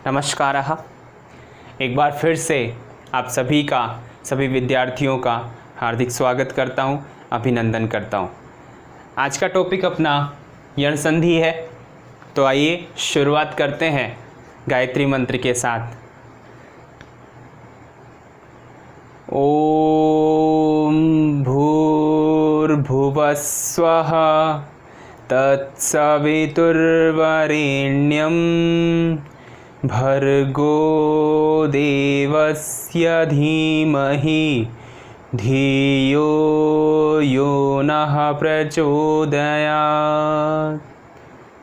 नमस्कारः। एक बार फिर से आप सभी विद्यार्थियों का हार्दिक स्वागत करता हूं, अभिनंदन करता हूं। आज का टॉपिक अपना यण संधि है, तो आइए शुरुआत करते हैं गायत्री मंत्र के साथ। ओम भूर्भुवस्वः तत्सवितुर्वरेण्यं भर्गो देवस्य धीमहि धियो यो नः प्रचोदयात्।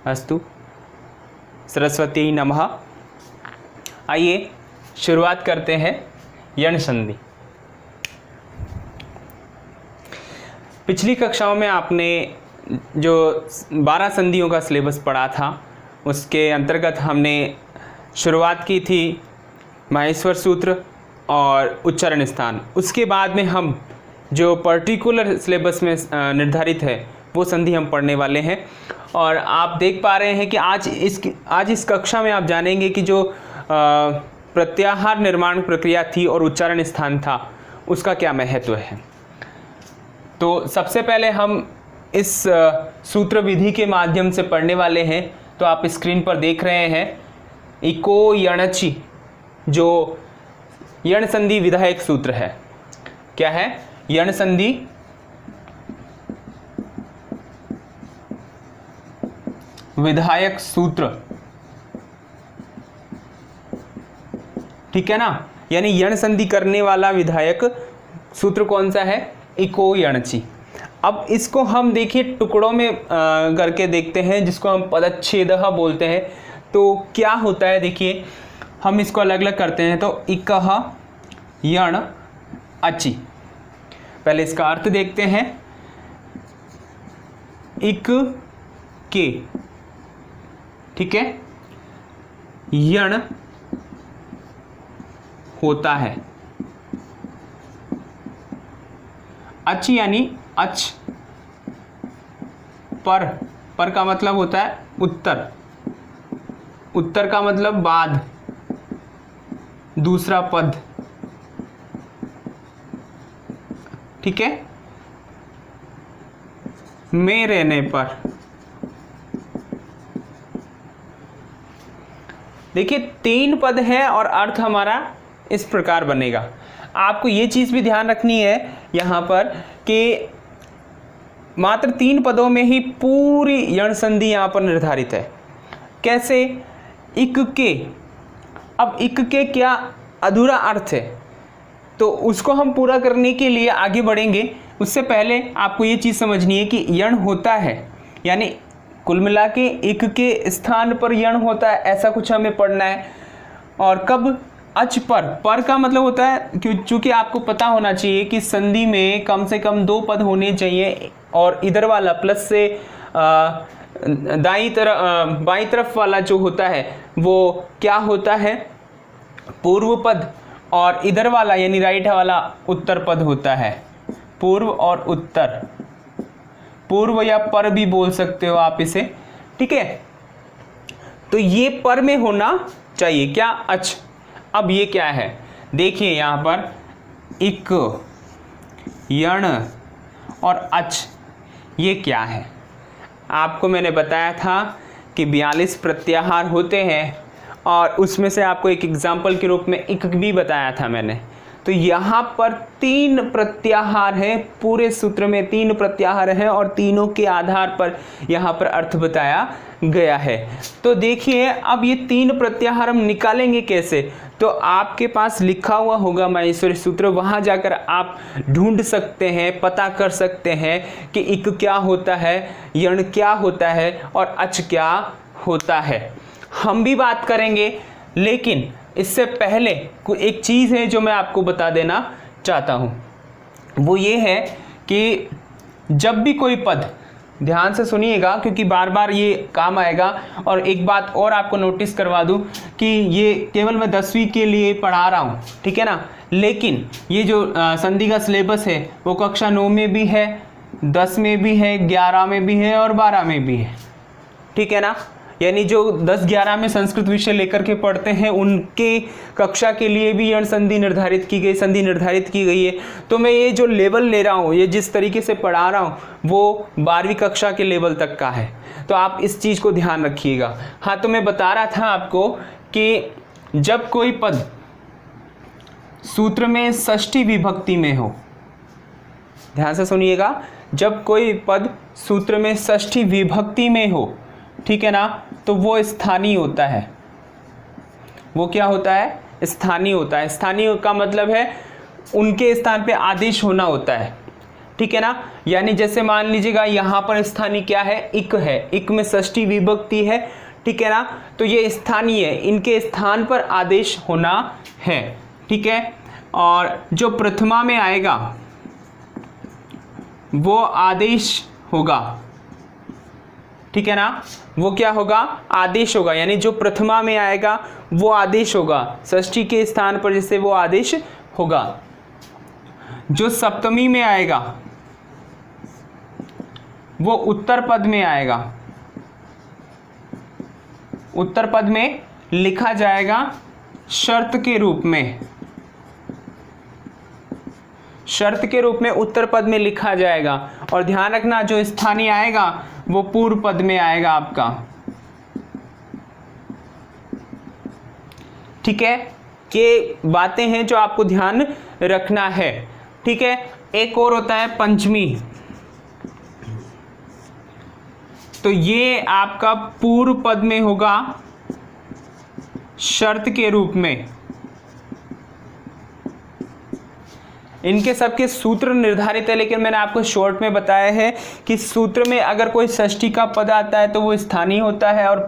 अस्तु, सरस्वती नमः। आइए शुरुआत करते हैं यण संधि। पिछली कक्षाओं में आपने जो 12 संधियों का सिलेबस पढ़ा था, उसके अंतर्गत हमने शुरुआत की थी माहेश्वर सूत्र और उच्चारण स्थान। उसके बाद में हम जो पर्टिकुलर सिलेबस में निर्धारित है वो संधि हम पढ़ने वाले हैं। और आप देख पा रहे हैं कि आज इस कक्षा में आप जानेंगे कि जो प्रत्याहार निर्माण प्रक्रिया थी और उच्चारण स्थान था, उसका क्या महत्व है। तो सबसे पहले हम इस सूत्र विधि के माध्यम से पढ़ने वाले हैं। तो आप स्क्रीन पर देख रहे हैं इको यणचि, जो यण संधि विधायक सूत्र है। क्या है? यण संधि विधायक सूत्र, ठीक है ना। यानी यण संधि करने वाला विधायक सूत्र कौन सा है? इको यणचि। अब इसको हम देखिए टुकड़ों में करके देखते हैं, जिसको हम पदच्छेदः बोलते हैं। तो क्या होता है, देखिए हम इसको अलग अलग करते हैं। तो इकः यण अचि, पहले इसका अर्थ देखते हैं। इक के, ठीक है, यण होता है। अच यानी अच, पर का मतलब होता है उत्तर, उत्तर का मतलब बाद, दूसरा पद, ठीक है। में रहने पर देखिए 3 पद है और अर्थ हमारा इस प्रकार बनेगा। आपको ये चीज भी ध्यान रखनी है यहां पर कि मात्र 3 पदों में ही पूरी यण संधि यहां पर निर्धारित है। कैसे? इक के। अब इक के क्या अधूरा अर्थ है, तो उसको हम पूरा करने के लिए आगे बढ़ेंगे। उससे पहले आपको ये चीज़ समझनी है कि यण होता है, यानी कुल मिला के इक के स्थान पर यण होता है, ऐसा कुछ हमें पढ़ना है। और कब? अच पर का मतलब होता है, क्योंकि आपको पता होना चाहिए कि संधि में कम से कम 2 पद होने चाहिए। और इधर वाला प्लस से बाईं तरफ वाला जो होता है वो क्या होता है? पूर्व पद। और इधर वाला यानी राइट वाला उत्तर पद होता है। पूर्व और उत्तर, पूर्व या पर भी बोल सकते हो आप इसे, ठीक है। तो ये पर में होना चाहिए क्या? अच। अब ये क्या है? देखिए यहां पर इक, यण और अच, ये क्या है? आपको मैंने बताया था कि 42 प्रत्याहार होते हैं और उसमें से आपको एक एग्जाम्पल के रूप में इक भी बताया था मैंने। तो यहाँ पर 3 प्रत्याहार हैं, पूरे सूत्र में 3 प्रत्याहार हैं और तीनों के आधार पर यहाँ पर अर्थ बताया गया है। तो देखिए अब ये 3 प्रत्याहार हम निकालेंगे कैसे? तो आपके पास लिखा हुआ होगा माहेश्वरी सूत्र, वहाँ जाकर आप ढूंढ सकते हैं, पता कर सकते हैं कि इक क्या होता है, यण क्या होता है और अच क्या होता है। हम भी बात करेंगे, लेकिन इससे पहले एक चीज़ है जो मैं आपको बता देना चाहता हूँ। वो ये है कि जब भी कोई पद, ध्यान से सुनिएगा क्योंकि बार बार ये काम आएगा। और एक बात और आपको नोटिस करवा दूं कि ये केवल मैं 10वीं के लिए पढ़ा रहा हूँ, ठीक है ना। लेकिन ये जो संधि का सिलेबस है वो कक्षा 9 में भी है, 10 में भी है, 11 में भी है और 12 में भी है, ठीक है ना। यानी जो 10-11 में संस्कृत विषय लेकर के पढ़ते हैं उनके कक्षा के लिए भी यण संधि निर्धारित की गई है। तो मैं ये जो लेवल ले रहा हूँ, ये जिस तरीके से पढ़ा रहा हूँ वो 12वीं कक्षा के लेवल तक का है, तो आप इस चीज़ को ध्यान रखिएगा। हाँ, तो मैं बता रहा था आपको कि जब कोई पद सूत्र में षष्ठी विभक्ति में हो, ध्यान से सुनिएगा, जब कोई पद सूत्र में षष्ठी विभक्ति में हो, ठीक है ना, तो वो स्थानीय होता है। वो क्या होता है? स्थानीय होता है। स्थानीय का मतलब है उनके स्थान पे आदेश होना होता है, ठीक है ना। यानी जैसे मान लीजिएगा यहाँ पर स्थानीय क्या है? इक है, इक में षष्ठी विभक्ति है, ठीक है ना, तो ये स्थानीय है, इनके स्थान पर आदेश होना है, ठीक है। और जो प्रथमा में आएगा वो आदेश होगा, ठीक है ना, वो क्या होगा? आदेश होगा। यानी जो प्रथमा में आएगा वो आदेश होगा, षष्ठी के स्थान पर जैसे वो आदेश होगा। जो सप्तमी में आएगा वो उत्तर पद में आएगा, उत्तर पद में लिखा जाएगा शर्त के रूप में, शर्त के रूप में उत्तर पद में लिखा जाएगा। और ध्यान रखना जो स्थानीय आएगा वो पूर्व पद में आएगा आपका, ठीक है। ये बातें हैं जो आपको ध्यान रखना है, ठीक है। एक और होता है पंचमी, तो ये आपका पूर्व पद में होगा शर्त के रूप में। इनके सबके सूत्र निर्धारित है, लेकिन मैंने आपको शॉर्ट में बताया है कि सूत्र में अगर कोई षष्ठी का पद आता है तो वो स्थानीय होता है और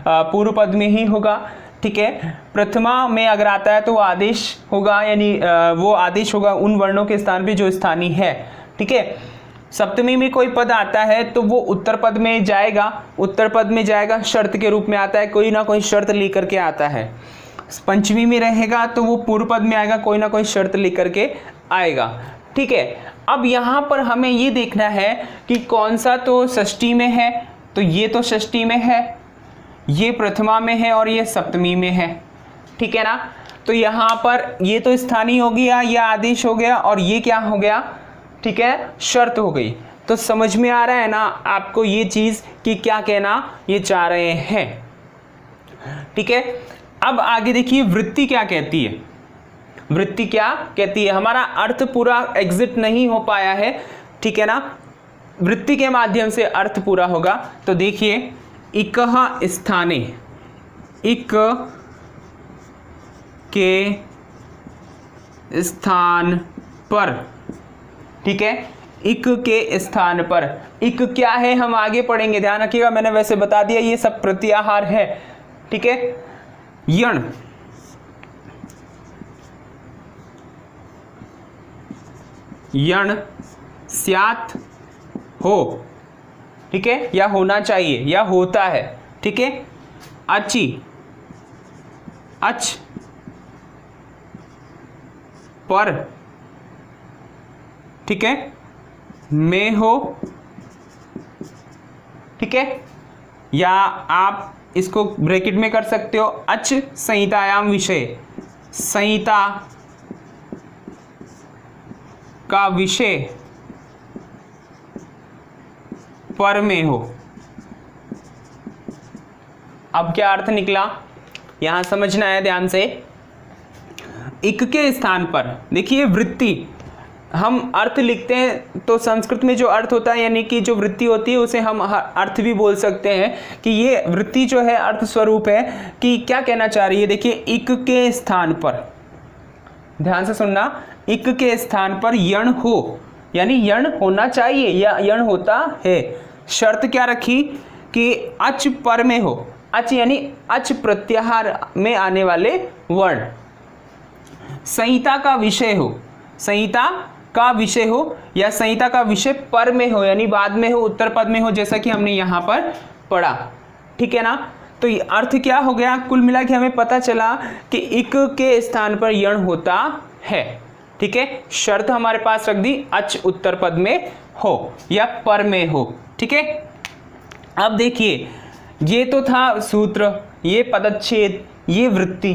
पूर्व पद में ही होगा, ठीक है। प्रथमा में अगर आता है तो वो आदेश होगा, यानी वो आदेश होगा उन वर्णों के स्थान पे जो स्थानीय है, ठीक है। सप्तमी में कोई पद आता है तो वो उत्तर पद में जाएगा, उत्तर पद में जाएगा, शर्त के रूप में आता है, कोई ना कोई शर्त लेकर के आता है। पंचमी में रहेगा तो वो पूर्व पद में आएगा, कोई ना कोई शर्त लेकर के आएगा, ठीक है। अब यहाँ पर हमें ये देखना है कि कौन सा तो षष्ठी में है, तो ये तो षष्ठी में है, ये प्रथमा में है और ये सप्तमी में है, ठीक है ना। तो यहाँ पर ये तो स्थानीय हो गया, यह आदेश हो गया, और ये क्या हो गया? ठीक है, शर्त हो गई। तो समझ में आ रहा है ना आपको ये चीज़ कि क्या कहना ये चाह रहे हैं, ठीक है। अब आगे देखिए वृत्ति क्या कहती है। वृत्ति क्या कहती है? हमारा अर्थ पूरा एग्जिट नहीं हो पाया है, ठीक है ना, वृत्ति के माध्यम से अर्थ पूरा होगा। तो देखिए इकः स्थाने, इक के स्थान पर, ठीक है, इक के स्थान पर। इक क्या है हम आगे पढ़ेंगे, ध्यान रखिएगा, मैंने वैसे बता दिया ये सब प्रत्याहार है, ठीक है। यण, यण स्यात् हो, ठीक है, या होना चाहिए या होता है, ठीक है। अचि, अच पर, ठीक है, में हो, ठीक है, या आप इसको ब्रैकेट में कर सकते हो, अच संहितायाम विषय, संहिता का विषय पर में हो। अब क्या अर्थ निकला यहां समझना है ध्यान से। इक के स्थान पर देखिए वृत्ति, हम अर्थ लिखते हैं तो संस्कृत में जो अर्थ होता है यानी कि जो वृत्ति होती है उसे हम अर्थ भी बोल सकते हैं कि ये वृत्ति जो है अर्थ स्वरूप है कि क्या कहना चाह रही है। देखिए इक के स्थान पर, ध्यान से सुनना, इक के स्थान पर यण हो, यानी यण होना चाहिए या यण होता है। शर्त क्या रखी कि अच पर में हो, अच यानी अच प्रत्याहार में आने वाले वर्ण। संहिता का विषय हो, संहिता का विषय हो, या संहिता का विषय पर में हो यानी बाद में हो, उत्तर पद में हो, जैसा कि हमने यहाँ पर पढ़ा, ठीक है ना। तो ये अर्थ क्या हो गया, कुल मिला के हमें पता चला कि इक के स्थान पर यण होता है, ठीक है। शर्त हमारे पास रख दी अच उत्तर पद में हो या पर में हो, ठीक है। अब देखिए ये तो था सूत्र, ये पदच्छेद, ये वृत्ति।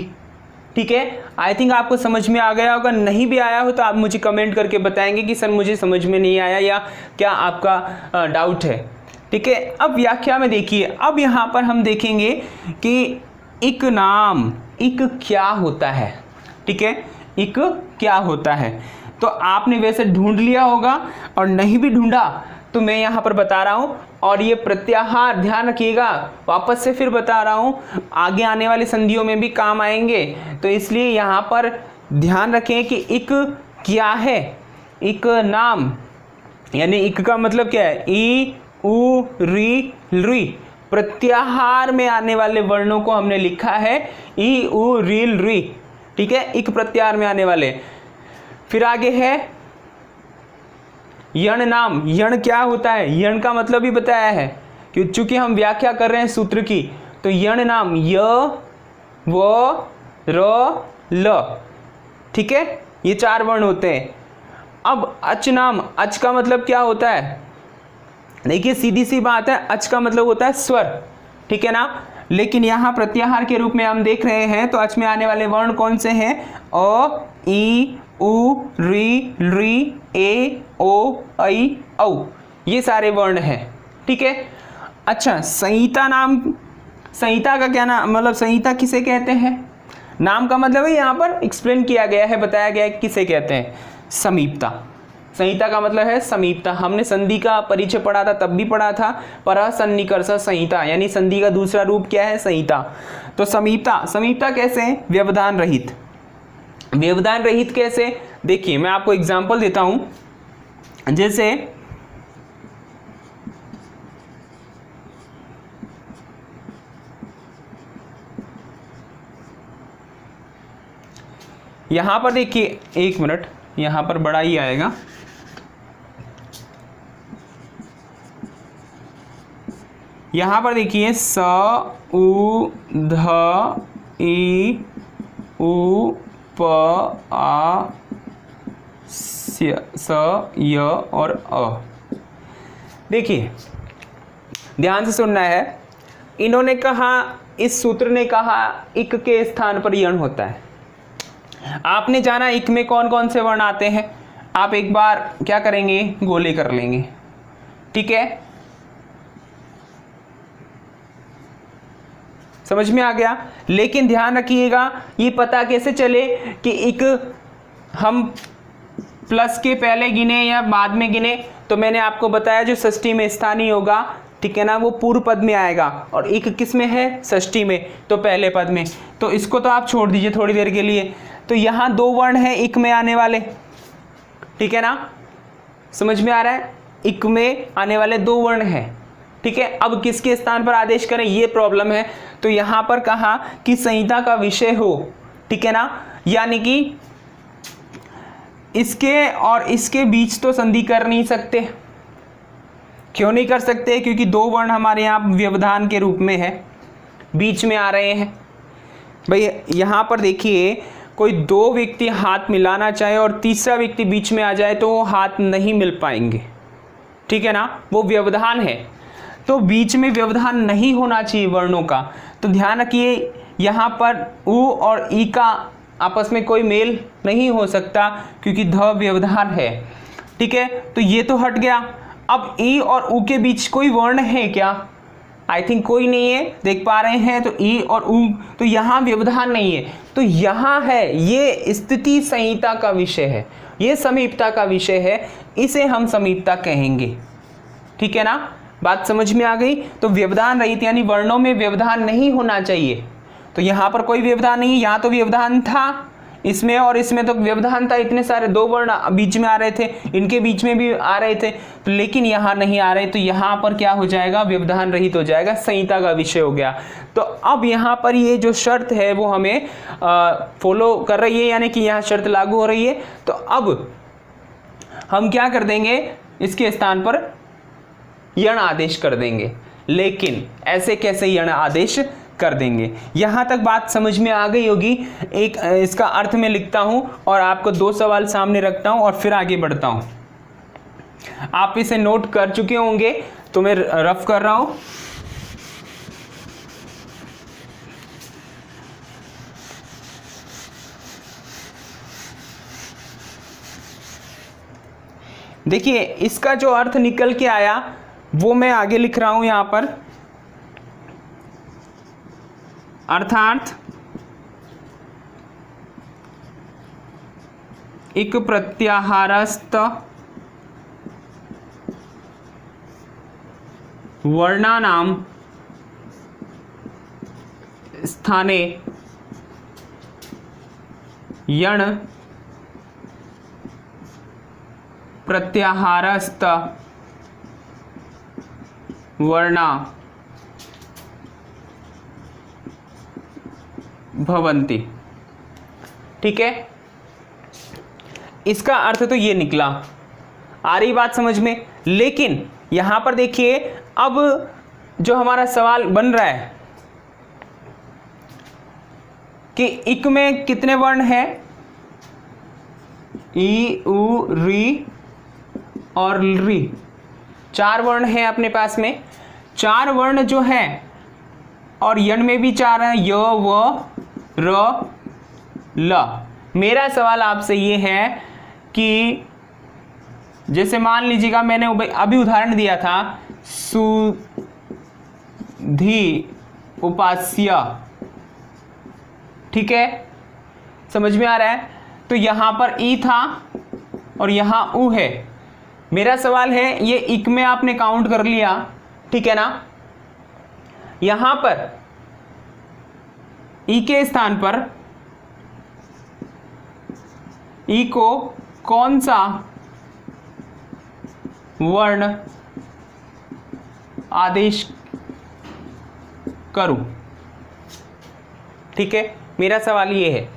ठीक है, आई थिंक आपको समझ में आ गया होगा। नहीं भी आया हो तो आप मुझे कमेंट करके बताएंगे कि सर मुझे समझ में नहीं आया या क्या आपका डाउट है। ठीक है, अब व्याख्या में देखिए, अब यहाँ पर हम देखेंगे कि इक नाम, इक क्या होता है। ठीक है, इक क्या होता है, तो आपने वैसे ढूंढ लिया होगा, और नहीं भी ढूंढा तो मैं यहाँ पर बता रहा हूँ। और ये प्रत्याहार ध्यान रखिएगा, वापस से फिर बता रहा हूँ, आगे आने वाली संधियों में भी काम आएंगे, तो इसलिए यहाँ पर ध्यान रखें कि इक क्या है। इक नाम यानी इक का मतलब क्या है, ई उ री री, प्रत्याहार में आने वाले वर्णों को हमने लिखा है ई उ री री। ठीक है, इक प्रत्याहार में आने वाले। फिर आगे है यण नाम। यण क्या होता है, यण का मतलब भी बताया है, कि चूंकि हम व्याख्या कर रहे हैं सूत्र की, तो यण नाम य व र ल। ठीक है, ये 4 वर्ण होते हैं। अब अच नाम, अच का मतलब क्या होता है, देखिए सीधी सी बात है, अच का मतलब होता है स्वर। ठीक है ना, लेकिन यहाँ प्रत्याहार के रूप में हम देख रहे हैं, तो अच में आने वाले वर्ण कौन से हैं, अ ई उ री री ए ओ ऐ औ, ये सारे वर्ण हैं। ठीक है, अच्छा संहिता नाम, संहिता का क्या नाम, मतलब संहिता किसे कहते हैं, नाम का मतलब है यहाँ पर एक्सप्लेन किया गया है, बताया गया है किसे कहते हैं, समीपता। संहिता का मतलब है समीपता। हमने संधि का परिचय पढ़ा था, तब भी पढ़ा था, परसन्निकर्ष संहिता, यानी संधि का दूसरा रूप क्या है, संहिता। तो समीपता, समीपता कैसे है, व्यवधान रहित। व्यवधान रहित कैसे, देखिए मैं आपको एग्जांपल देता हूं, जैसे यहां पर देखिए, 1 मिनट, यहां पर बड़ा ही आएगा, यहां पर देखिए स उ ध ई उ प आ स य और अ। देखिए ध्यान से सुनना है, इन्होंने कहा, इस सूत्र ने कहा इक के स्थान पर यण होता है। आपने जाना इक में कौन कौन से वर्ण आते हैं, आप एक बार क्या करेंगे, गोले कर लेंगे। ठीक है, समझ में आ गया। लेकिन ध्यान रखिएगा, ये पता कैसे चले कि इक हम प्लस के पहले गिने या बाद में गिने, तो मैंने आपको बताया जो षष्ठी में स्थानीय होगा, ठीक है ना, वो पूर्व पद में आएगा, और इक किस में है, षष्ठी में, तो पहले पद में। तो इसको तो आप छोड़ दीजिए थोड़ी देर के लिए। तो यहाँ 2 वर्ण हैं इक में आने वाले, ठीक है ना, समझ में आ रहा है, इक में आने वाले 2 वर्ण हैं। ठीक है, अब किसके स्थान पर आदेश करें, ये प्रॉब्लम है। तो यहाँ पर कहा कि संहिता का विषय हो, ठीक है ना, यानी कि इसके और इसके बीच तो संधि कर नहीं सकते। क्यों नहीं कर सकते, क्योंकि 2 वर्ण हमारे यहाँ व्यवधान के रूप में है, बीच में आ रहे हैं। भाई यहाँ पर देखिए, कोई 2 व्यक्ति हाथ मिलाना चाहे और तीसरा व्यक्ति बीच में आ जाए तो वो हाथ नहीं मिल पाएंगे, ठीक है ना, वो व्यवधान है। तो बीच में व्यवधान नहीं होना चाहिए वर्णों का। तो ध्यान रखिए, यहाँ पर उ और ई का आपस में कोई मेल नहीं हो सकता, क्योंकि ध व्यवधान है। ठीक है, तो ये तो हट गया। अब ई और उ के बीच कोई वर्ण है क्या, आई थिंक कोई नहीं है, देख पा रहे हैं, तो ई और उ, तो यहाँ व्यवधान नहीं है, तो यहाँ है, ये स्थिति संहिता का विषय है, ये समीपता का विषय है, इसे हम समीपता कहेंगे। ठीक है ना, बात समझ में आ गई। तो व्यवधान रहित यानी वर्णों में व्यवधान नहीं होना चाहिए। तो यहाँ पर कोई व्यवधान नहीं, यहाँ तो व्यवधान था, इसमें और इसमें तो व्यवधान था, इतने सारे 2 वर्ण बीच में आ रहे थे, इनके बीच में भी आ रहे थे, तो लेकिन यहाँ नहीं आ रहे, तो यहाँ पर क्या हो जाएगा, व्यवधान रहित हो जाएगा, संहिता का विषय हो गया। तो अब यहाँ पर ये जो शर्त है वो हमें फॉलो कर रही है, यानी कि यहाँ शर्त लागू हो रही है। तो अब हम क्या कर देंगे, इसके स्थान पर यण आदेश कर देंगे। लेकिन ऐसे कैसे यण आदेश कर देंगे, यहां तक बात समझ में आ गई होगी। एक इसका अर्थ में लिखता हूं और आपको 2 सवाल सामने रखता हूं और फिर आगे बढ़ता हूं। आप इसे नोट कर चुके होंगे, तो मैं रफ कर रहा हूं। देखिए इसका जो अर्थ निकल के आया वो मैं आगे लिख रहा हूं यहां पर, अर्थात इक प्रत्याहारस्थ वर्णानाम स्थाने यण प्रत्याहारस्थ वर्णा भवन्ति। ठीक है, इसका अर्थ तो ये निकला, आ रही बात समझ में। लेकिन यहां पर देखिए अब जो हमारा सवाल बन रहा है कि इक में कितने वर्ण हैं, ई उ री और री, 4 वर्ण हैं अपने पास में। 4 वर्ण जो हैं और यण में भी 4 हैं, य व र ल। मेरा सवाल आपसे ये है कि जैसे मान लीजिएगा मैंने अभी उदाहरण दिया था सुधी उपास्य, ठीक है, समझ में आ रहा है। तो यहां पर ई था और यहां उ है। मेरा सवाल है ये इक में आपने काउंट कर लिया, ठीक है ना, यहां पर ई के स्थान पर ई को कौन सा वर्ण आदेश करूं? ठीक है, मेरा सवाल ये है।